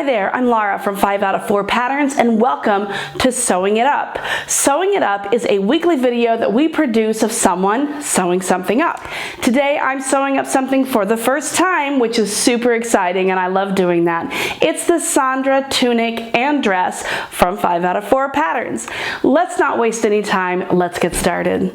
there, I'm Laura from 5 out of 4 Patterns, and welcome to Sewing It Up. Sewing It Up is a weekly video that we produce of someone sewing something up. Today I'm sewing up something for the first time, which is super exciting, and I love doing that. It's the Sandra Tunic and Dress from 5 out of 4 Patterns. Let's not waste any time, let's get started.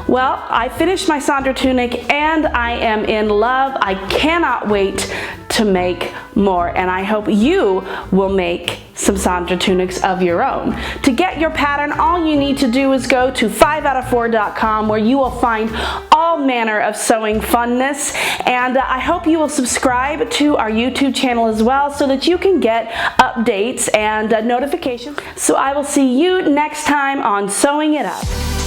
Well, I finished my Sandra tunic and I am in love. I cannot wait to make more, and I hope you will make some Sandra tunics of your own. To get your pattern, all you need to do is go to 5out4.com, where you will find all manner of sewing funness, and I hope you will subscribe to our YouTube channel as well so that you can get updates and notifications. So I will see you next time on Sewing It Up.